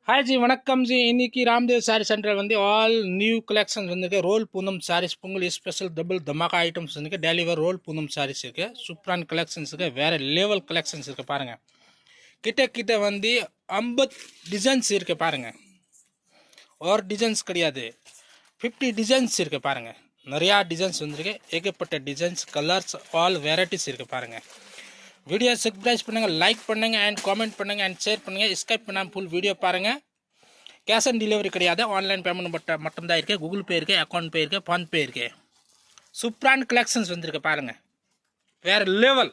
हाय जी वनक्कम जी इनकी रामदेव सारी सेंटर வந்து all new collections வந்து roll Poonam saris Pongal special double தமாகா ஐட்டம்ஸ் வந்து daily wear roll Poonam saris இருக்கு சூப்பரான கலெக்ஷன்ஸ் இருக்கு வேற லெவல் கலெக்ஷன்ஸ் இருக்கு பாருங்க கிட்ட கிட்ட வந்து 50 டிசைன்ஸ் இருக்கு பாருங்க और டிசைன்ஸ் கிடையாது 50 டிசைன்ஸ் இருக்கு பாருங்க நிறைய டிசைன்ஸ் வந்திருக்கு ஏகப்பட்ட டிசைன்ஸ் கலர்ஸ் ஆல் வெரைட்டிஸ் இருக்கு பாருங்க வீடியோ சப்ஸ்கிரைப் பண்ணுங்க லைக் பண்ணுங்க அண்ட் கமெண்ட் பண்ணுங்க அண்ட் ஷேர் பண்ணுங்க ஸ்கைப் பண்ணாம ஃபுல் வீடியோ பாருங்க கேஷ் ஆன் டெலிவரி கிடையாது ஆன்லைன் பேமெண்ட் மட்டும் தான் இருக்கு கூகுள் பே இருக்கு அக்கௌண்ட் பே இருக்கு ஃபோன் பே இருக்கு சூப்பரான கலெக்ஷன்ஸ் வந்திருக்கு பாருங்க வேற லெவல்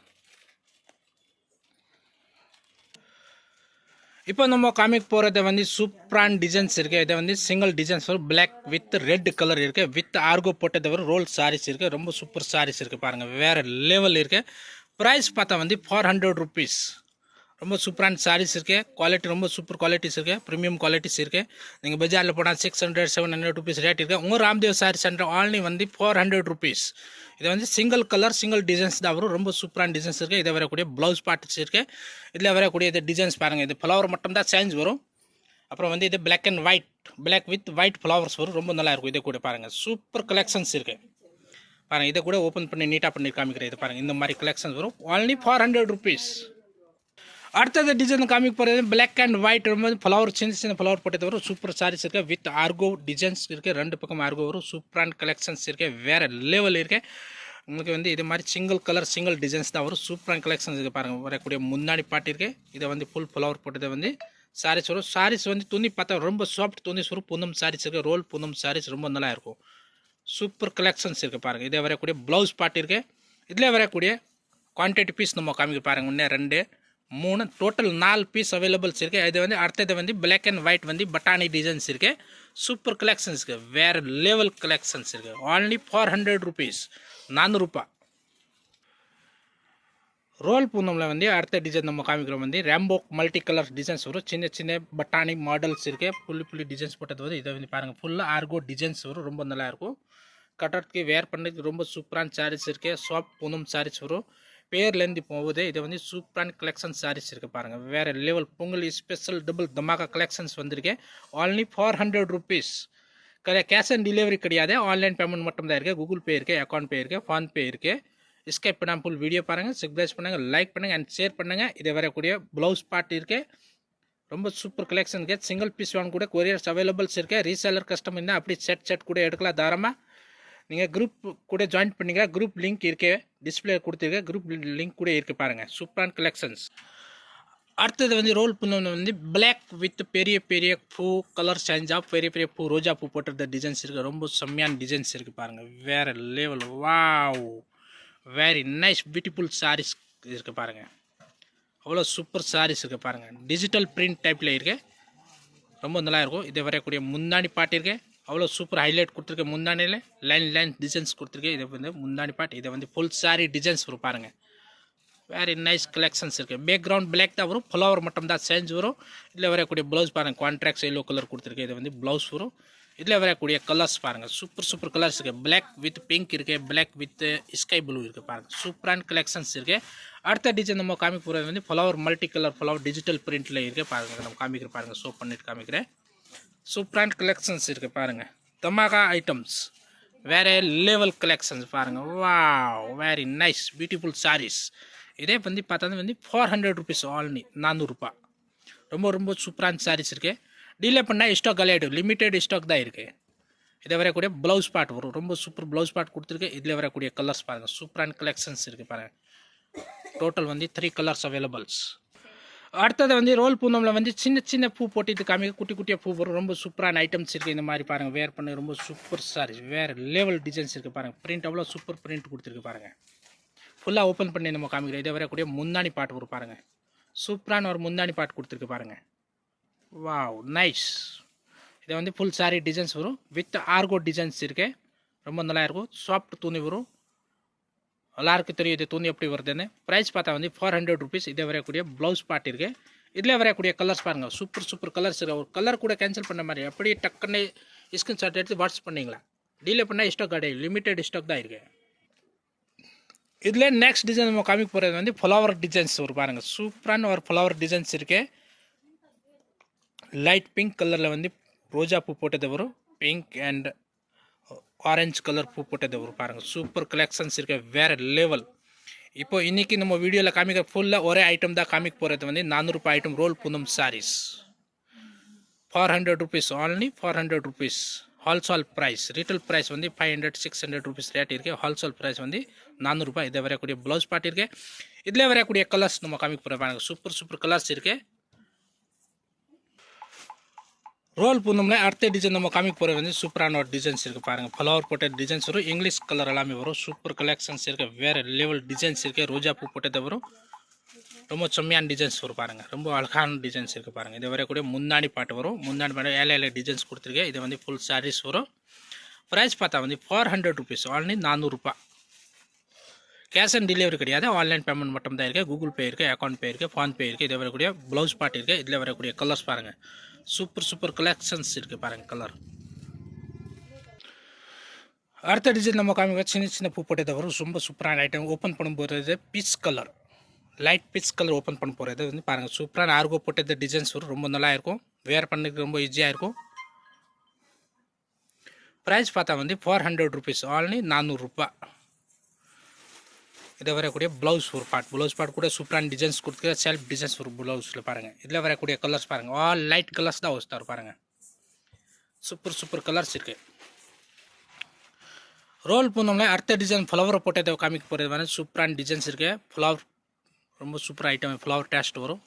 இப்போ நம்ம காமிக் போகிறது வந்து சூப்பரான டிசைன்ஸ் இருக்குது இது வந்து சிங்கிள் டிசைன்ஸ் வரும் பிளாக் வித் ரெட் கலர் இருக்குது வித் ஆர்கோ போட்டது வரும் ரோல் சாரீஸ் இருக்குது ரொம்ப சூப்பர் சாரீஸ் இருக்குது பாருங்கள் வேறு லெவல் இருக்குது ப்ரைஸ் பார்த்தா வந்து 400 rupees ரொம்ப சூப்பரான சாரீஸ் இருக்குது குவாலிட்டி ரொம்ப சூப்பர் குவாலிட்டிஸ் இருக்குது ப்ரீமியம் குவாலிட்டிஸ் இருக்குது நீங்கள் பஜாரில் போனால் 600-700 rupees ரேட் இருக்குது உங்கள் ராம்தேவ் சாரி சென்டர் ஆன்லி வந்து 400 rupees இது வந்து சிங்கிள் கலர் சிங்கிள் டிசைன்ஸ் தான் வரும் ரொம்ப சூப்பரான டிசைன்ஸ் இருக்குது இதை வரக்கூடிய ப்ளவுஸ் பார்ட்ஸ் இருக்குது இதில் வரக்கூடிய இது டிசைன்ஸ் பாருங்கள் இது ஃப்ளவர் மட்டும் தான் சேஞ்ச் வரும் அப்புறம் வந்து இது black and white black with white flowers வரும் ரொம்ப நல்லா இருக்கும் இதை கூட பாருங்கள் சூப்பர் கலெக்ஷன்ஸ் இருக்குது பாருங்கள் இதை கூட ஓப்பன் பண்ணி நீட்டாக பண்ணி காமிக்கிறேன் இது பாருங்கள் இந்த மாதிரி கலெக்ஷன்ஸ் வரும் only 400 rupees அடுத்தது டிசைன் காமிக்க போகிறது பிளாக் அண்ட் ஒயிட் ரொம்ப ஃப்ளவர் சின்ன சின்ன ஃப்ளவர் போட்டது வரும் சூப்பர் சாரீஸ் இருக்குது வித் ஆர்கோ டிசைன்ஸ் இருக்குது ரெண்டு பக்கம் ஆர்கோ வரும் சூப்பரான கலெக்ஷன்ஸ் இருக்குது வேறு லெவல் இருக்குது உங்களுக்கு வந்து இது மாதிரி சிங்கிள் கலர் சிங்கிள் டிசைன்ஸ் தான் வரும் சூப்பரான கலெக்ஷன்ஸ் இருக்குது பாருங்கள் வரக்கூடிய முன்னாடி பாட்டு இருக்குது இதை வந்து ஃபுல் ஃப்ளவர் போட்டது வந்து சாரீஸ் வரும் சாரீஸ் வந்து துணி பார்த்தா ரொம்ப சாஃப்ட் துணி வரும் பூனம் சாரீஸ் இருக்குது ரோல் பூனம் சாரீஸ் ரொம்ப நல்லா இருக்கும் சூப்பர் கலெக்ஷன்ஸ் இருக்குது பாருங்கள் இதை வரக்கூடிய ப்ளவுஸ் பாட்டு இருக்குது இதில் வரக்கூடிய குவான்டிட்டி பீஸ் நம்ம காமிக்க பாருங்கள் ஒன்று 2 3 டோட்டல் 4 பீஸ் அவைலபிள்ஸ் இருக்குது இது வந்து அடுத்தது வந்து பிளாக் அண்ட் ஒயிட் வந்து பட்டானி டிசைன்ஸ் இருக்குது சூப்பர் கலெக்ஷன்ஸ் இருக்குது வேறு லெவல் கலெக்ஷன்ஸ் இருக்குது only 400 rupees 400 ரூபாய் ரோல் பூனமில் வந்து அடுத்த டிசைன் நம்ம காமிக்கிறோம் வந்து ரேம்போ மல்டி கலர் டிசைன்ஸ் வரும் சின்ன சின்ன பட்டானி மாடல்ஸ் இருக்குது புள்ளி டிசைன்ஸ் போட்டது வந்து இதை வந்து பாருங்கள் ஃபுல்லாக ஆர்கோ டிசைன்ஸ் வரும் ரொம்ப நல்லாயிருக்கும் கட்டுறதுக்கு வேர் பண்ணுறதுக்கு ரொம்ப சூப்பரான சாரீஸ் இருக்குது சாஃப்ட் பூனம் சாரீஸ் வரும் பேர்லேருந்து போகுது இது வந்து சூப்பரான கலெக்ஷன் சாரீஸ் இருக்குது பாருங்கள் வேறு லெவல் பொங்கல் ஸ்பெஷல் டபுள் தமாகா கலெக்ஷன்ஸ் வந்திருக்கு only 400 rupees cash on delivery கிடையாது ஆன்லைன் பேமெண்ட் மட்டும் தான் இருக்குது கூகுள் பே இருக்குது அக்கௌண்ட் பே இருக்குது ஃபோன் பே இருக்குது ஸ்கைப் பண்ணாமல் ஃபுல் வீடியோ பாருங்கள் சப்ஸ்கிரைப் பண்ணுங்கள் லைக் பண்ணுங்கள் அண்ட் ஷேர் பண்ணுங்கள் இதை வரக்கூடிய ப்ளவுஸ் பார்ட் இருக்குது ரொம்ப சூப்பர் கலெக்ஷன் இருக்குது சிங்கிள் பீஸ் வாங்க கூட கொரியர்ஸ் அவைலபிள்ஸ் இருக்குது ரீசேலர் கஸ்டமர் இருந்தால் அப்படி செட் கூட எடுக்கலாம் தாராளமாக நீங்கள் குரூப் கூட ஜாயின் பண்ணிங்க குரூப் லிங்க் இருக்கு டிஸ்பிளே கொடுத்துருக்க குரூப் லிங்க் கூட இருக்குது பாருங்கள் சூப்பரான கலெக்ஷன்ஸ் அடுத்தது வந்து ரோல் பண்ண வந்து பிளாக் வித் பெரிய பெரிய பூ கலர் சேஞ்ச் ஆஃப் பெரிய பூ ரோஜா பூ போட்டிருந்த டிசைன்ஸ் இருக்குது ரொம்ப செம்மையான டிசைன்ஸ் இருக்குது பாருங்கள் வேறு level wow very nice beautiful saris இருக்குது பாருங்கள் அவ்வளோ சூப்பர் சாரீஸ் இருக்குது பாருங்கள் டிஜிட்டல் பிரிண்ட் டைப்பில் இருக்குது ரொம்ப நல்லா இருக்கும் இதை வரக்கூடிய முந்தாணி பாட்டு இருக்குது அவ்வளோ சூப்பர் ஹைலைட் கொடுத்துருக்கு முந்தானியில் லைன் டிசைன்ஸ் கொடுத்துருக்கு இதை வந்து முந்தானி பாட்டு இதை வந்து ஃபுல் சாரி டிசைன்ஸ் வரும் பாருங்கள் வேறு நைஸ் கலெக்ஷன்ஸ் இருக்குது பேக்ரவுண்ட் பிளாக் தான் வரும் ஃப்ளவர் மட்டும் தான் சேஞ்ச் வரும் இதில் வரக்கூடிய ப்ளவுஸ் பாருங்கள் கான்ட்ராக்ட்ஸ் எல்லோ கலர் கொடுத்துருக்கு இது வந்து ப்ளவுஸ் வரும் இதில் வரக்கூடிய கலர்ஸ் பாருங்கள் சூப்பர் கலர்ஸ் இருக்குது பிளாக் வித் பிங்க் இருக்குது பிளாக் வித் ஸ்கை ப்ளூ இருக்குது பாருங்கள் சூப்பரான கலெக்ஷன்ஸ் இருக்குது அடுத்த டிசைன் நம்ம காமிக்க போகிறது வந்து flower multi colour flower digital பிரிண்டில் இருக்குது பாருங்கள் நம்ம காமிக்கிற பாருங்கள் ஷோ பண்ணிட்டு காமிக்கிறேன் சூப்பரான கலெக்ஷன்ஸ் இருக்குது பாருங்கள் தமாகா ஐட்டம்ஸ் வேறு லெவல் கலெக்ஷன்ஸ் பாருங்கள் wow very nice beautiful saris இதே வந்து பார்த்தா வந்து 400 rupees only 400 ரூபாய் ரொம்ப சூப்பரான சாரீஸ் இருக்குது டீலே பண்ணால் ஸ்டாக் காலியாகிடும் லிமிட்டெட் ஸ்டாக் தான் இருக்குது இதை வரக்கூடிய ப்ளவுஸ் பார்ட் வரும் ரொம்ப சூப்பர் ப்ளவுஸ் பார்ட் கொடுத்துருக்கு இதில் வரக்கூடிய கலர்ஸ் பாருங்கள் சூப்பரான கலெக்ஷன்ஸ் இருக்குது பாருங்கள் டோட்டல் வந்து 3 கலர்ஸ் அவைலபிள்ஸ் அடுத்தது வந்து ரோல் பூனமில் வந்து சின்ன பூ போட்டு காமிக்க குட்டியாக பூ வரும் ரொம்ப சூப்பரான ஐட்டம்ஸ் இருக்குது இந்த மாதிரி பாருங்கள் வேர் பண்ண ரொம்ப சூப்பர் சாரீஸ் வேறு லெவல் டிசைன்ஸ் இருக்குது பாருங்கள் பிரிண்ட் அவ்வளோ சூப்பர் பிரிண்ட் கொடுத்துருக்கு பாருங்கள் ஃபுல்லாக ஓப்பன் பண்ணி நம்ம காமிக்கிறோம் இதை வரக்கூடிய முந்தாணி பாட்டு வரும் பாருங்கள் சூப்பரான ஒரு முந்தாணி பாட்டு கொடுத்துருக்கு பாருங்கள் வாவ் நைஸ் இதை வந்து ஃபுல் சாரீ டிசைன்ஸ் வரும் வித் ஆர்கோ டிசைன்ஸ் இருக்குது ரொம்ப நல்லா இருக்கும் சாஃப்ட் துணி வரும் எல்லாருக்கும் தெரியும் இது துணி எப்படி வருதுன்னு ப்ரைஸ் பார்த்தா வந்து 400 rupees இதை வரக்கூடிய ப்ளவுஸ் பார்ட் இருக்குது இதில் வரக்கூடிய கலர்ஸ் பாருங்கள் சூப்பர் கலர்ஸ் இருக்குது ஒரு கலர் கூட கேன்சல் பண்ண மாதிரி அப்படியே டக்குன்னு ஸ்க்ரீன்ஷாட் எடுத்து வாட்ஸ்அப் பண்ணிங்களா டீலே பண்ணால் ஸ்டாக் கிடையாது லிமிட்டெட் ஸ்டாக் தான் இருக்குது இதில் நெக்ஸ்ட் டிசைன் நம்ம காமிக்க போகிறது வந்து ஃப்ளவர் டிசைன்ஸ் வரும் பாருங்கள் சூப்பரான ஒரு ஃப்ளவர் டிசைன்ஸ் இருக்குது லைட் பிங்க் கலரில் வந்து ரோஜா பூ போட்டது வரும். பிங்க் அண்ட் ஆரஞ்சு கலர் பூ போட்டது வரும் பாருங்கள். சூப்பர் கலெக்ஷன்ஸ் இருக்க வேறு லெவல். இப்போ இன்றைக்கி நம்ம வீடியோவில் காமிக்க ஃபுல்லாக ஒரே ஐட்டம் தான் காமிக்க போகிறது வந்து 400 ரூபாய் item roll Poonam saris. 400 rupees only, 400 rupees wholesale price. Retail price வந்து 500-600 rupees ரேட் இருக்குது. ஹோல்சேல் ப்ரைஸ் வந்து 400 ரூபாய். இதை வரக்கூடிய ப்ளவுஸ் பார்ட் இருக்குது. இதில் வரக்கூடிய கலர்ஸ் நம்ம காமிக்க போகிறோம். சூப்பர் கலர்ஸ் இருக்குது. ரோல் பூனமில் அடுத்த டிசைன் நம்ம காமிக்க போகிறது வந்து சூப்பரான ஒரு டிசைன்ஸ் இருக்குது பாருங்கள். ஃப்ளவர் போட்ட டிசைன்ஸ் வரும். இங்கிலீஷ் கலர் எல்லாமே வரும். சூப்பர் கலெக்ஷன்ஸ் இருக்குது. வேறு லெவல் டிசைன்ஸ் இருக்குது. ரோஜா பூ போட்டது வரும். ரொம்ப செம்மையான டிசைன்ஸ் வரும் பாருங்கள். ரொம்ப அழகான டிசைன்ஸ் இருக்குது பாருங்கள். இது வரக்கூடிய முந்தாணி பாட்டு வரும். முந்தாணி பாட்டு ஏழை டிசைன்ஸ் கொடுத்துருக்கேன். இது வந்து ஃபுல் சாரீஸ் வரும். ப்ரைஸ் பார்த்தா வந்து 400 rupees ஆன்லைன் 400 ரூபாய். கேஷ் ஆன் டெலிவரி கிடையாது. ஆன்லைன் பேமெண்ட் மட்டும் தான் இருக்குது. கூகுள் பே இருக்குது, அக்கௌண்ட் பே இருக்குது, ஃபோன்பே இருக்குது. இதில் வரக்கூடிய ப்ளவுஸ் பார்ட் இருக்குது. இதில் வரக்கூடிய கலர்ஸ் பாருங்கள். சூப்பர் கலெக்ஷன்ஸ் இருக்குது பாருங்கள் கலர். அடுத்த டிசைன் நம்ம காமிக்க சின்ன பூ போட்டதை வரும். ரொம்ப சூப்பரான ஐட்டம். ஓப்பன் பண்ணும்போது peach colour, light peach colour open பண்ண போகிறது வந்து பாருங்கள். சூப்பரான ஆர்கோ போட்டது டிசைன்ஸ் வரும். ரொம்ப நல்லா இருக்கும். வேர் பண்ணுறதுக்கு ரொம்ப ஈஸியாக இருக்கும். ப்ரைஸ் பார்த்தா வந்து 400 rupees ஆன்லி 400 ரூபாய். இதை வரக்கூடிய ப்ளவுஸ் ஒரு பார்ட். ப்ளவுஸ் பார்ட் கூட சூப்பரான டிசைன்ஸ் கொடுத்துருக்க. செல்ஃப் டிசைன்ஸ் ஒரு ப்ளவுஸில் பாருங்கள். இதில் வரக்கூடிய கலர்ஸ் பாருங்கள். ஆல் லைட் கலர்ஸ் தான் வச்சுட்டார் பாருங்கள். சூப்பர் கலர்ஸ் இருக்குது. ரோல் பூனமில் அடுத்த டிசைன் ஃப்ளவர் போட்டதை காமிக்க போகிறது வந்து சூப்பரான டிசைன்ஸ் இருக்குது. ஃப்ளவர் ரொம்ப சூப்பர் ஐட்டம். ஃப்ளவர் டேஸ்ட் வரும்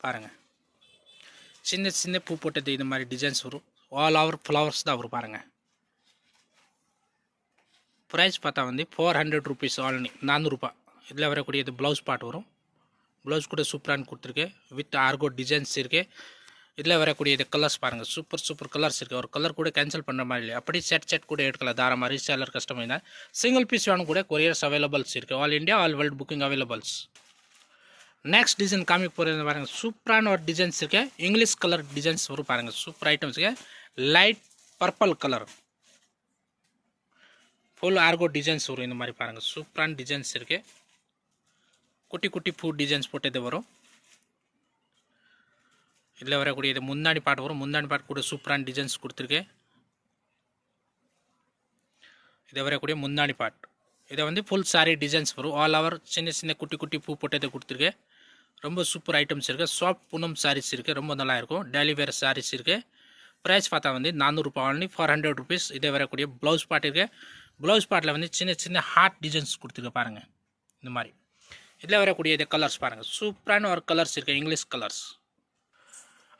பாருங்கள். சின்ன பூ போட்டது இந்த மாதிரி டிசைன்ஸ் வரும். ஆல் ஓவர் ஃப்ளவர்ஸ் தான் வரும் பாருங்கள். ப்ரைஸ் பார்த்தா வந்து 400 rupees ஆன்லி 400 ரூபாய். இதில் வரக்கூடிய இது ப்ளவுஸ் பார்ட் வரும். ப்ளவுஸ் கூட சூப்பரான கொடுத்துருக்கு. வித் ஆர்கோ டிசைன்ஸ் இருக்குது. இதில் வரக்கூடிய இது கலர்ஸ் பாருங்கள். சூப்பர் கலர்ஸ் இருக்குது. ஒரு கலர் கூட கேன்சல் பண்ணுற மாதிரி இல்லை. அப்படி செட் கூட எடுக்கலாம். தார மாதிரி சேலர் கஸ்டமர் தான். சிங்கிள் பீஸ் வேணும் கூட கொரியர்ஸ் அவைலபிள்ஸ் இருக்குது. All India all world booking availables. Next design காமிக்க போகிறது பாருங்கள். சூப்பரான ஒரு டிசைன்ஸ் இருக்குது. இங்கிலீஷ் கலர் டிசைன்ஸ் வரும் பாருங்கள். சூப்பர் ஐட்டம்ஸ் இருக்குது. லைட் பர்பிள் கலர் ஃபுல் ஆர்கோ டிசைன்ஸ் வரும். இந்த மாதிரி பாருங்கள். சூப்பரான டிசைன்ஸ் இருக்குது. குட்டி பூ டிசைன்ஸ் போட்டது வரும். இதில் வரக்கூடிய இது முந்தாணி பாட்டு வரும். முந்தாணி பாட்டு கூட சூப்பரான டிசைன்ஸ் கொடுத்துருக்கேன். இதை வரக்கூடிய முந்தாணி பாட். இதை வந்து ஃபுல் சாரீ டிசைன்ஸ் வரும். ஆல் ஓவர் சின்ன குட்டி பூ போட்டதை கொடுத்துருக்கேன். ரொம்ப சூப்பர் ஐட்டம்ஸ் இருக்குது. சாஃப்ட் பூனம் சாரீஸ் இருக்குது. ரொம்ப நல்லா இருக்கும். டெய்லி வேர் சாரீஸ் இருக்குது. ப்ரைஸ் பார்த்தா வந்து 400 ரூபாய் ஆன்லி 400 rupees. இதை வரக்கூடிய ப்ளவுஸ் பார்ட் இருக்குது. ப்ளவுஸ் பார்ட்டில் வந்து சின்ன ஹார்ட் டிசைன்ஸ் கொடுத்துருக்க பாருங்கள். இந்த மாதிரி இதில் வரக்கூடிய இது கலர்ஸ் பாருங்கள். சூப்பரான ஒரு கலர்ஸ் இருக்குது. English colours.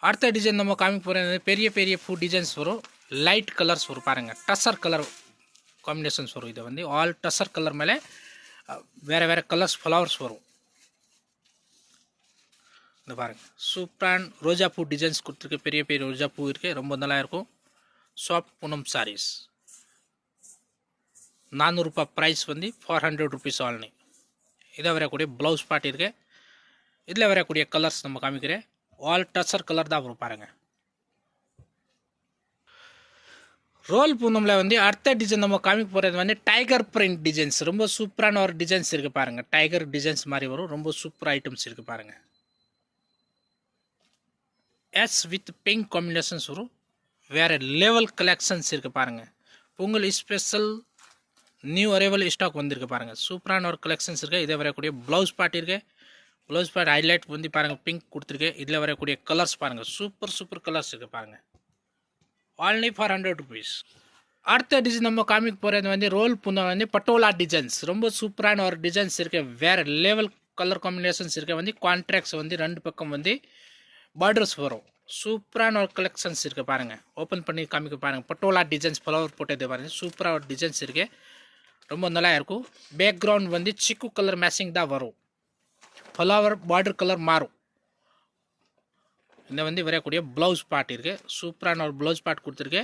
அடுத்த டிசைன் நம்ம காமிக்க போகிறது பெரிய பூ டிசைன்ஸ் வரும். லைட் கலர்ஸ் வரும் பாருங்கள். டசர் கலர் காம்பினேஷன்ஸ் வரும். இது வந்து ஆல் டசர் கலர் மேலே வேறு கலர்ஸ் ஃப்ளவர்ஸ் வரும். இந்த பாருங்கள். சூப்பரான ரோஜா பூ டிசைன்ஸ் கொடுத்துருக்கு. பெரிய ரோஜா பூ இருக்குது. ரொம்ப நல்லா இருக்கும். சாஃப்ட் பூனம் சாரீஸ் 400 ரூபாய். ப்ரைஸ் வந்து 400 rupees ஆன்லி. இதை வரக்கூடிய ப்ளவுஸ் பார்ட் இருக்குது. இதில் வரக்கூடிய கலர்ஸ் நம்ம காமிக்கிறேன். ஆல் டச்சர் கலர் தான் வரும் பாருங்கள். ரோல் பூனமில் வந்து அடுத்த டிசைன் நம்ம காமிக்க போகிறது வந்து டைகர் பிரிண்ட் டிசைன்ஸ். ரொம்ப சூப்பரான ஒரு டிசைன்ஸ் இருக்குது பாருங்கள். டைகர் டிசைன்ஸ் மாதிரி வரும். ரொம்ப சூப்பர் ஐட்டம்ஸ் இருக்குது பாருங்கள். எஸ் வித் பிங்க் காம்பினேஷன்ஸ் வரும். வேறு லெவல் கலெக்ஷன்ஸ் இருக்குது பாருங்கள். Pongal special new arrival stock வந்திருக்கு பாருங்கள். சூப்பரான ஒரு கலெக்ஷன்ஸ் இருக்குது. இதை வரக்கூடிய ப்ளவுஸ் பார்ட் இருக்குது. ப்ளவுஸ் பார்ட் ஹைலைட் வந்து பாருங்கள் பிங்க் கொடுத்துருக்கு. இதில் வரக்கூடிய கலர்ஸ் பாருங்கள். சூப்பர் கலர்ஸ் இருக்குது பாருங்கள். Only 400 rupees. அடுத்த டிசைன் நம்ம காமிக்க போகிறது வந்து ரோல் பூனம் வந்து பட்டோலா டிசைன்ஸ். ரொம்ப சூப்பரான ஒரு டிசைன்ஸ் இருக்குது. வேறு லெவல் கலர் காம்பினேஷன்ஸ் இருக்குது. வந்து கான்ட்ராக்ட்ஸ் வந்து 2 பக்கம் வந்து பார்டர்ஸ் வரும். சூப்பரான ஒரு கலெக்ஷன்ஸ் இருக்குது பாருங்கள். ஓப்பன் பண்ணி காமிக்க பாருங்கள். பட்டோலா டிசைன்ஸ் ஃப்ளவர் போட்டது பாருங்கள். சூப்பராக ஒரு டிசைன்ஸ் இருக்குது. ரொம்ப நல்லா இருக்கும். பேக்ரவுண்ட் வந்து சிக்கு கலர் மேட்சிங் தான் வரும். ஃப்ளவர் பார்டர் கலர் மாறும். இந்த வந்து வரக்கூடிய ப்ளவுஸ் பார்ட் இருக்குது. சூப்பரான ஒரு ப்ளவுஸ் பார்ட் கொடுத்துருக்கு.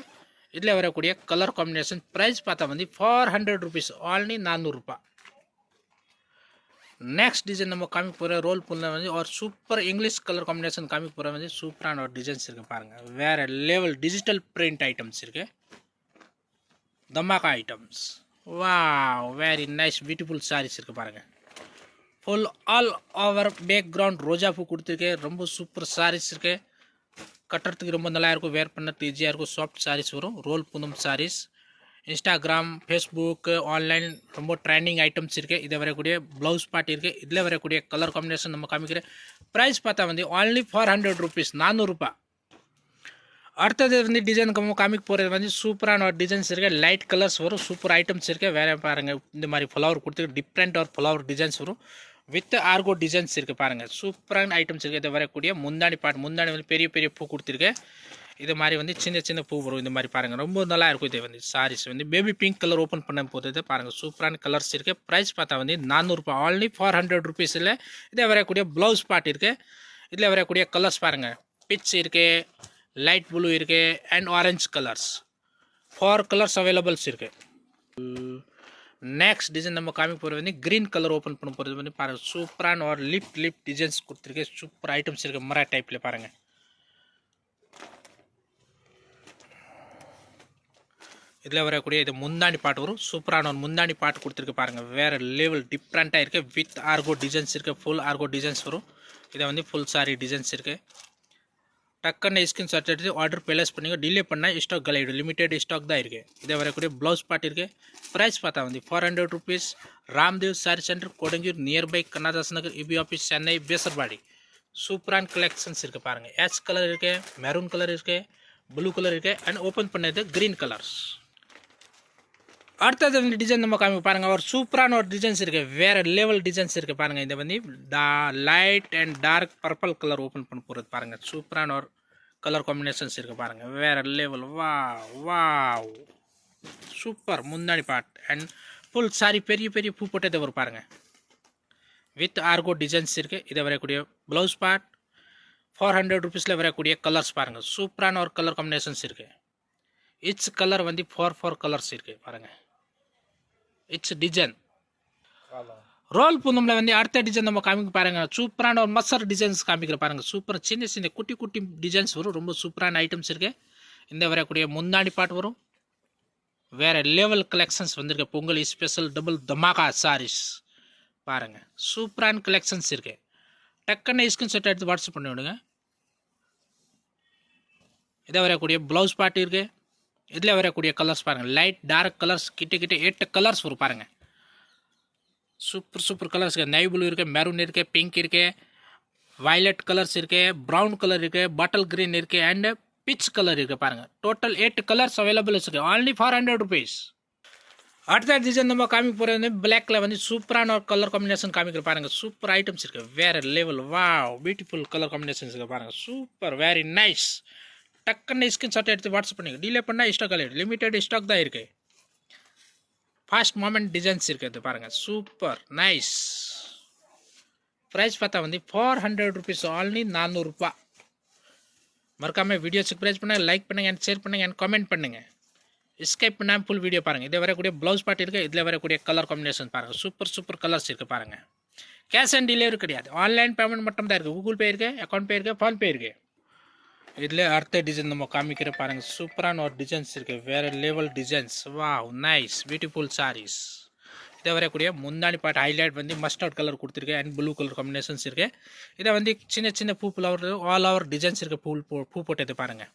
இதில் வரக்கூடிய கலர் காம்பினேஷன். ப்ரைஸ் பார்த்தா வந்து 400 rupees ஆன்லி 400 ரூபாய். नेक्स्ट डिजाइन நம்ம காமிக்க போற ரோல் புல்ல வந்து ஒரு சூப்பர் இங்கிலீஷ் கலர் காம்பினேஷன் காமிக்க போற வந்து சூப்பரான ஒரு டிசைன்ஸ் இருக்கு பாருங்க. வேற லெவல் டிஜிட்டல் பிரிண்ட் ஐட்டம்ஸ் இருக்கு. தமாகா items. Wow very nice beautiful sarees இருக்கு பாருங்க. ஃபுல் ஆல் ஓவர் பேக்ரவுண்ட் ரோஜா பூ கொடுத்திருக்கு. ரொம்ப சூப்பர் sarees இருக்கு. கட்டுறதுக்கு ரொம்ப நல்லா இருக்கும், வேர் பண்ணுறதுக்கு ஈஸியாக இருக்கும். சாஃப்ட் சாரீஸ் வரும், roll Poonam saris. Instagram, Facebook, online ரொம்ப ட்ரெண்டிங் ஐட்டம்ஸ் இருக்குது. இதை வரக்கூடிய ப்ளவுஸ் பார்ட் இருக்குது. இதில் வரக்கூடிய கலர் காம்பினேஷன் நம்ம காமிக்கிறேன். ப்ரைஸ் பார்த்தா வந்து only 400 rupees, 400 ரூபாய். அடுத்தது வந்து டிசைன் காமிக்க போகிறது வந்து சூப்பரான ஒரு டிசைன்ஸ் இருக்குது. லைட் கலர்ஸ் வரும், சூப்பர் ஐட்டம்ஸ் இருக்குது. வேறு பாருங்கள், இந்த மாதிரி ஃப்ளவர் கொடுத்துருக்கு, டிஃப்ரெண்ட் ஒரு ஃப்ளவர் டிசைன்ஸ் வரும் வித் ஆர்கோ டிசைன்ஸ் இருக்குது. பாருங்கள், சூப்பரான ஐட்டம்ஸ் இருக்குது. இதை வரக்கூடிய முந்தாணி முந்தாணி வந்து பெரிய பெரிய பூ கொடுத்துருக்கு. இது மாதிரி வந்து சின்ன சின்ன பூ வரும். இந்த மாதிரி பாருங்கள், ரொம்ப நல்லா இருக்கும். இது வந்து சாரீஸ் வந்து பேபி பிங்க் கலர் ஓப்பன் பண்ண போகிறது. பாருங்கள், சூப்பரான கலர்ஸ் இருக்குது. ப்ரைஸ் பார்த்தா வந்து 400 ரூபாய், only 400 rupeesல இதை வரக்கூடிய ப்ளவுஸ் பார்ட் இருக்குது. இதில் வரக்கூடிய கலர்ஸ் பாருங்கள், பிச் இருக்குது, லைட் ப்ளூ இருக்குது அண்ட் ஆரஞ்ச் கலர்ஸ். 4 கலர்ஸ் அவைலபிள்ஸ் இருக்குது. நெக்ஸ்ட் டிசைன் நம்ம காமிக்க போகிறது வந்து க்ரீன் கலர் ஓப்பன் பண்ண போகிறது வந்து பாருங்கள், சூப்பரான ஒரு லிப் டிசைன்ஸ் கொடுத்துருக்கு. சூப்பர் ஐட்டம்ஸ் இருக்குது, மரா டைப்பில் பாருங்கள். இதில் வரக்கூடிய இது முந்தாணி பாட்டு வரும், சூப்பரான ஒரு முந்தாணி பாட்டு கொடுத்துருக்கு. பாருங்கள், வேறு லெவல் டிஃப்ரெண்ட்டாக இருக்குது. வித் ஆர்கோ டிசைன்ஸ் இருக்குது, ஃபுல் ஆர்கோ டிசைன்ஸ் வரும். இதை வந்து ஃபுல் சாரி டிசைன்ஸ் இருக்குது. டக்குன்னு ஸ்கிரீன் ஷாட் எடுத்து ஆர்டர் பிளேஸ் பண்ணிங்க. டிலே பண்ணால் ஸ்டாக் கலையிடும், லிமிடெட் ஸ்டாக் தான் இருக்குது. இதை வரக்கூடிய ப்ளவுஸ் பார்ட் இருக்குது. ப்ரைஸ் பார்த்தா வந்து 400 rupees. Ramdev sari centre, Kodungaiyur, nearby Kannadas Nagar, EB office, Chennai, Vyasarpadi. சூப்பரான கலெக்ஷன்ஸ் இருக்குது. பாருங்கள், ஆஷ் கலர் இருக்குது, மெரூன் கலர் இருக்குது, ப்ளூ கலர் இருக்குது அண்ட் ஓப்பன் பண்ணது க்ரீன் கலர்ஸ். அடுத்தது வந்து டிசைன் நம்ம காமிக்க பாருங்கள், ஒரு சூப்பரான ஒரு டிசைன்ஸ் இருக்குது, வேறு லெவல் டிசைன்ஸ் இருக்குது. பாருங்கள், இதை வந்து light and dark purple colour open பண்ண போகிறது. பாருங்கள், சூப்பரான ஒரு கலர் காம்பினேஷன்ஸ் இருக்குது. பாருங்கள், வேறு லெவல். வா சூப்பர் முந்தாணி பார்ட் அண்ட் ஃபுல் சாரி பெரிய பெரிய பூ போட்டதை வரும். பாருங்கள், வித் ஆர்கோ டிசைன்ஸ் இருக்குது. இதை வரக்கூடிய ப்ளவுஸ் பார்ட் 400 rupeesல வரக்கூடிய கலர்ஸ் பாருங்கள், சூப்பரான ஒரு கலர் காம்பினேஷன்ஸ் இருக்குது. இட்ஸ் கலர் வந்து 4 கலர்ஸ் இருக்குது. பாருங்கள், இட்ஸ் டிசைன் ரோல் பூனம்ல வந்து அடுத்த டிசைன் நம்ம காமிக்க பாருங்கள், சூப்பரான ஒரு மசர் டிசைன்ஸ் காமிக்கிற. பாருங்கள், சூப்பர் சின்ன சின்ன குட்டி குட்டி டிசைன்ஸ் வரும், ரொம்ப சூப்பரான ஐட்டம்ஸ் இருக்குது. இந்த வரக்கூடிய முந்தாணி பாட்டு வரும், வேறு லெவல் கலெக்ஷன்ஸ் வந்திருக்கு. பொங்கல் ஸ்பெஷல் டபுள் தமாகா சாரீஸ். பாருங்கள், சூப்பரான கலெக்ஷன்ஸ் இருக்குது. டக்குன்னு ஸ்கிரீன் ஷாட் எடுத்து வாட்ஸ்அப் பண்ணி விடுங்க. இதை வரக்கூடிய ப்ளவுஸ் பார்ட் இருக்குது. இதில் வரக்கூடிய கலர்ஸ் பாருங்கள், லைட் டார்க் கலர்ஸ் கிட்ட 8 கலர்ஸ் வரும். பாருங்கள், சூப்பர் கலர்ஸ் இருக்குது. நை ப்ளூ இருக்குது, மெரூன் இருக்குது, பிங்க் இருக்குது, வயலட் கலர்ஸ் இருக்குது, ப்ரௌன் கலர் இருக்குது, பாட்டில் க்ரீன் இருக்குது அண்ட் பிச் கலர் இருக்குது. பாருங்கள், டோட்டல் 8 கலர்ஸ் அவைலபிள் இருக்குது. only 400 rupees. அடுத்த டிசைன் நம்ம காமிக்க போகிறது வந்து பிளாக்ல வந்து சூப்பரான ஒரு கலர் காம்பினேஷன் காமிக்கிற. பாருங்கள், சூப்பர் ஐட்டம்ஸ் இருக்குது, வேறு லெவல். பியூட்டிஃபுல் கலர் காம்பினேஷன்ஸ் இருக்குது. பாருங்கள், சூப்பர், வெரி நைஸ். டக்குன்னு ஸ்கிரீன் ஷாட் எடுத்து வாட்ஸ்அப் பண்ணிங்க. டிலே பண்ணால் ஸ்டாக் ஆகிடும், லிமிடெட் ஸ்டாக் தான் இருக்குது. ஃபாஸ்ட் மூமெண்ட் டிசைன்ஸ் இருக்குது. பாருங்கள், சூப்பர் நைஸ். ப்ரைஸ் பார்த்தா வந்து 400 rupees, only 400 ரூபாய். மறக்காமல் வீடியோ சப்ஸ்கிரைப் பண்ணுங்கள், லைக் பண்ணுங்கள் அண்ட் ஷேர் பண்ணுங்கள் அண்ட் கமெண்ட் பண்ணுங்கள். ஸ்கிப் பண்ணாமல் ஃபுல் வீடியோ பாருங்கள். இதில் வரக்கூடிய ப்ளவுஸ் பார்ட் இருக்குது. இதில் வரக்கூடிய கலர் காம்பினேஷன் பாருங்கள், சூப்பர் கலர்ஸ் இருக்குது. பாருங்கள், கேஷ் ஆன் டெலிவரி கிடையாது, ஆன்லைன் பேமெண்ட் மட்டும் தான் இருக்குது. கூகுள் பே இருக்குது, அக்கௌண்ட் பே இருக்குது, ஃபோன்பே இருக்குது. இதில் அடுத்த டிசைன் நம்ம காமிக்கிற. பாருங்கள், சூப்பரான ஒரு டிசைன்ஸ் இருக்குது, வேறு level designs. Nice beautiful saris. இதை வரக்கூடிய முந்தாணி பாட்டு ஹைலைட் வந்து மஸ்டர்ட் கலர் கொடுத்துருக்கு அண்ட் ப்ளூ கலர் காம்பினேஷன்ஸ் இருக்குது. இதை வந்து சின்ன சின்ன பூ ஆல் ஓவர் டிசைன்ஸ் இருக்குது, பூ போட்டது. பாருங்கள்,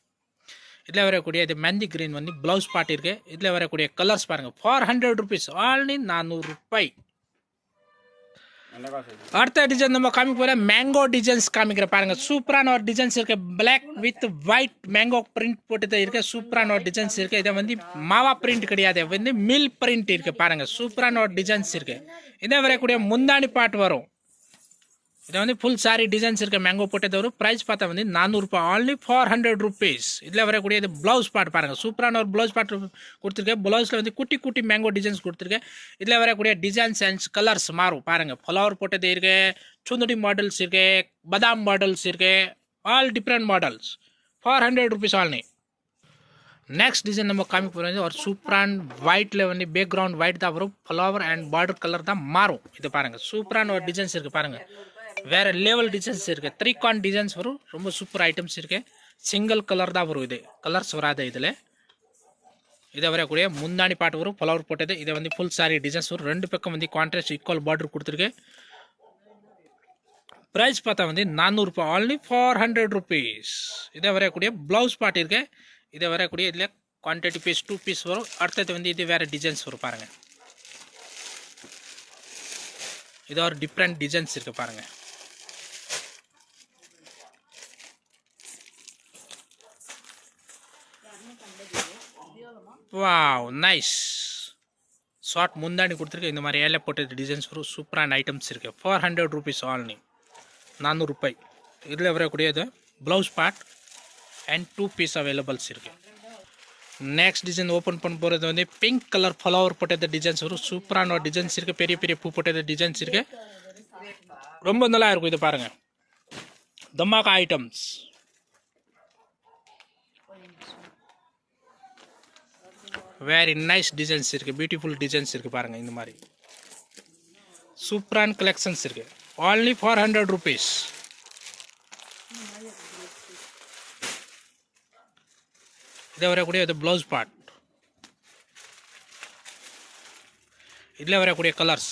இதில் வரக்கூடிய இது மெந்தி கிரீன் வந்து ப்ளவுஸ் பார்ட் இருக்குது. இதில் வரக்கூடிய கலர்ஸ் பாருங்கள், 400 rupees, only 400 ரூபாய். அடுத்த டிசைன் நம்ம காமிக்க போகிற மேங்கோ டிசைன்ஸ் காமிக்கிற. பாருங்கள், சூப்பரான ஒரு டிசைன்ஸ் இருக்குது, black with white mango print போட்டு இருக்குது. சூப்பரான ஒரு டிசைன்ஸ் இருக்குது. இதை வந்து மாவா பிரிண்ட் கிடையாது, வந்து மில் பிரிண்ட் இருக்குது. பாருங்கள், சூப்பரான ஒரு டிசைன்ஸ் இருக்குது. இதை வரக்கூடிய முந்தாணி பாட்டு வரும். இதை வந்து ஃபுல் சாரி டிசைன்ஸ் இருக்குது, மேங்கோ போட்டது வரும். ப்ரைஸ் பார்த்தா வந்து 400 ரூபாய், only 400 rupees. இதில் வரக்கூடிய இது ப்ளவுஸ் பார்ட் பாருங்கள், சூப்பரான ஒரு ப்ளவுஸ் பார்ட் கொடுத்துருக்கேன். ப்ளவுஸில் வந்து குட்டி குட்டி மேங்கோ டிசைன்ஸ் கொடுத்துருக்கேன். இதில் வரக்கூடிய டிசைன்ஸ் அண்ட் கலர்ஸ் மாறும். பாருங்கள், ஃப்ளவர் போட்டது இருக்குது, சுந்தடி மாடல்ஸ் இருக்குது, பதாம் மாடல்ஸ் இருக்குது, all different models. 400 rupees only. Next design நம்ம காமிக்க போகிறது ஒரு சூப்பரான ஒயிட்டில் வந்து பேக்ரவுண்ட் ஒயிட் தான் வரும், ஃப்ளவர் அண்ட் பார்டர் கலர் தான் மாறும். இது பாருங்கள், சூப்பரான ஒரு டிசைன்ஸ் இருக்குது. பாருங்கள், வேறு லெவல் டிசைன்ஸ் இருக்குது, 3 கான் டிசைன்ஸ் வரும், ரொம்ப சூப்பர் ஐட்டம்ஸ் இருக்குது. சிங்கிள் கலர் தான் வரும், இது கலர்ஸ் வராது. இதில் இதை வரக்கூடிய முந்தாணி பாட்டு வரும், ஃப்ளவர் போட்டது. இதை வந்து ஃபுல் சாரி டிசைன்ஸ் வரும். 2 பக்கம் வந்து கான்ட்ராஸ்ட் ஈக்குவல் பார்டர் கொடுத்துருக்கு. ப்ரைஸ் பார்த்தா வந்து 400 ரூபாய் only for 100 rupees. இதை வரக்கூடிய ப்ளவுஸ் பார்ட் இருக்கு. இதை வரக்கூடிய இதில் குவான்டிட்டி பீஸ் 2 பீஸ் வரும். அடுத்தது வந்து இது வேறு டிசைன்ஸ் வரும் பாருங்கள். இது ஒரு டிஃப்ரெண்ட் டிசைன்ஸ் இருக்குது பாருங்கள். Wow nice. ஷார்ட் முந்தாணி கொடுத்துருக்கு. இந்த மாதிரி ஏழை போட்ட டிசைன்ஸ் வரும். சூப்பரான ஐட்டம்ஸ் இருக்குது. 400 rupees only. 400 ரூபாய். இதில் வரக்கூடிய இது ப்ளவுஸ் பார்ட் அண்ட் 2 பீஸ் அவைலபிள்ஸ் இருக்குது. நெக்ஸ்ட் டிசைன் ஓப்பன் பண்ண போகிறது வந்து பிங்க் கலர் ஃப்ளவர் போட்டது டிசைன்ஸ் வரும். சூப்பரான டிசைன்ஸ் இருக்குது. பெரிய பெரிய பூ போட்டது டிசைன்ஸ் இருக்குது. ரொம்ப நல்லா இருக்கும். இது பாருங்கள், தமாகா ஐட்டம்ஸ். வெரி நைஸ் டிசைன்ஸ் இருக்குது. பியூட்டிஃபுல் டிசைன்ஸ் இருக்குது பாருங்கள். இந்த மாதிரி சூப்பரான கலெக்ஷன்ஸ் இருக்குது. only for 100 rupees. இதில் வரக்கூடிய இது ப்ளவுஸ் பார்ட். இதில் வரக்கூடிய கலர்ஸ்.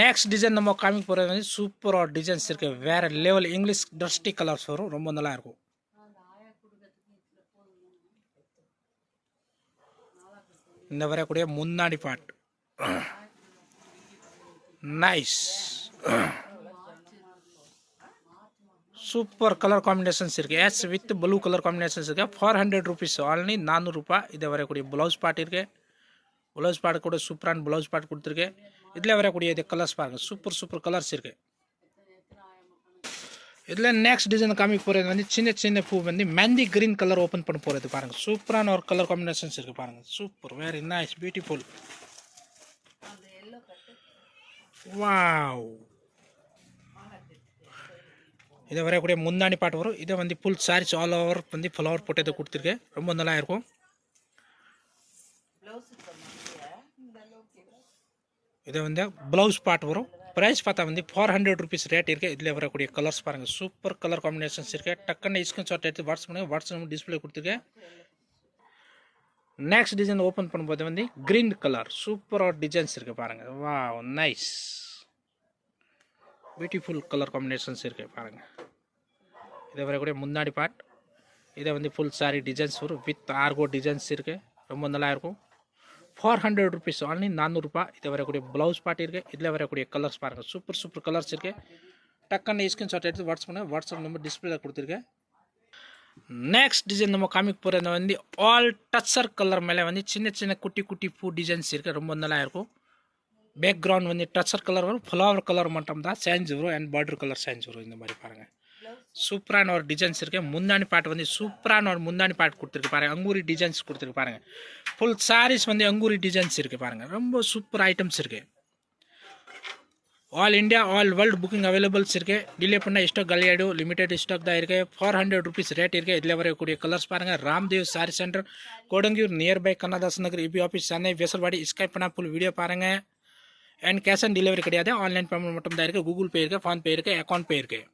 நெக்ஸ்ட் டிசைன் நம்ம காமிக்க போகிறது வந்து சூப்பராக டிசைன்ஸ் இருக்குது. வேறு லெவல் இங்கிலீஷ் டஸ்டி கலர்ஸ் வரும். ரொம்ப நல்லா இருக்கும். இந்த வரக்கூடிய முந்தாடி part nice. Super colour combinations இருக்குது. Yes with blue colour combinations இருக்குது. 400 rupees only. 400 ரூபாய். இதை வரக்கூடிய ப்ளவுஸ் பார்ட் இருக்குது. ப்ளவுஸ் பார்ட் கூட சூப்பரான ப்ளவுஸ் பார்ட் கொடுத்துருக்கு. இதில் வரக்கூடிய இது கலர்ஸ் பாருங்கள். சூப்பர் கலர்ஸ் இருக்குது. இதில் நெக்ஸ்ட் டிசைன் காமிக்க போகிறது வந்து சின்ன சின்ன பூ வந்து மெஹந்தி கிரீன் கலர் ஓப்பன் பண்ண போகிறது பாருங்கள். சூப்பரான ஒரு கலர் காம்பினேஷன்ஸ் இருக்குது பாருங்கள். Super very nice beautiful. Wow. இதை வரக்கூடிய முந்தாணி பாட்டு வரும். இதை வந்து ஃபுல் சாரீஸ் ஆல் ஓவர் வந்து ஃப்ளவர் போட்டு இதை கொடுத்துருக்கேன். ரொம்ப நல்லா இருக்கும். இதை வந்து ப்ளவுஸ் பார்ட் வரும். ப்ரைஸ் பார்த்தா வந்து 400 rupees ரேட் இருக்குது. இதில் வரக்கூடிய கலர்ஸ் பாருங்கள். சூப்பர் கலர் காம்பினேஷன்ஸ் இருக்குது. டக்குன்னு ஸ்க்ரீன்ஷாட் எடுத்து வாட்ஸ்அப் பண்ணுங்கள். வாட்ஸ்அப் டிஸ்பிளே கொடுத்துருக்கேன். நெக்ஸ்ட் டிசைன் ஓப்பன் பண்ணும்போது வந்து க்ரீன் கலர் சூப்பராக டிசைன்ஸ் இருக்குது பாருங்கள். Wow nice beautiful colour combinations இருக்குது பாருங்கள். இதை வரக்கூடிய முன்னாடி பார்ட். இதை வந்து ஃபுல் சாரி டிசைன்ஸ் வரும். வித் ஆர்கோ டிசைன்ஸ் இருக்குது. ரொம்ப நல்லா இருக்கும். 400 rupees only. 400 ரூபாய். இதை வரக்கூடிய ப்ளவுஸ் பார்ட் இருக்குது. இதில் வரக்கூடிய கலர்ஸ் பாருங்கள். சூப்பர் கலர்ஸ் இருக்குது. டக்குன்னு ஸ்க்ரீன்ஷாட் எடுத்து வாட்ஸ்அப் பண்ணுங்கள். வாட்ஸ்அப் நம்பர் டிஸ்பிளேல கொடுத்துருக்கேன். நெக்ஸ்ட் டிசைன் நம்ம காமிக்க போகிறது வந்து ஆல் டச்சர் கலர் மேலே வந்து சின்ன சின்ன குட்டி பூ டிசைன்ஸ் இருக்குது. ரொம்ப நல்லா இருக்கும். பேக்ரவுண்ட் வந்து டச்சர் கலர் வரும். ஃப்ளவர் கலர் மட்டும் தான் சேஞ்ச் வரும். அண்ட் பார்டர் கலர் சேஞ்ச் வரும். இந்த மாதிரி பாருங்கள். சூப்பரான ஒரு டிசைன்ஸ் இருக்குது. முந்தாணி பாட்டு வந்து சூப்பரான ஒரு முந்தாணி பாட்டு கொடுத்துருக்கு பாருங்கள். அங்கூரி டிசைன்ஸ் கொடுத்துருக்கு பாருங்கள். ஃபுல் சாரீஸ் வந்து அங்கூரி டிசைன்ஸ் இருக்குது பாருங்கள். ரொம்ப சூப்பர் ஐட்டம்ஸ் இருக்குது. All India all world booking availables இருக்குது. டிலே பண்ணால் ஸ்டாக் காலியாயிடும். லிமிடெட் ஸ்டாக் தான் இருக்குது. 400 rupees ரேட் இருக்குது. இதில் வரக்கூடிய கலர்ஸ் பாருங்கள். Ramdev sari centre, Kodungaiyur, nearby Kannadas Nagar, EB office, Chennai, Vyasarpadi. Skype பண்ணால் ஃபுல் வீடியோ பாருங்கள். அண்ட் கேஷ் ஆன் டெலிவரி கிடையாது. ஆன்லைன் பேமெண்ட் மட்டும் தான் இருக்குது. கூகுள் பே இருக்குது, ஃபோன் பே இருக்குது, அக்கௌண்ட் பே இருக்குது.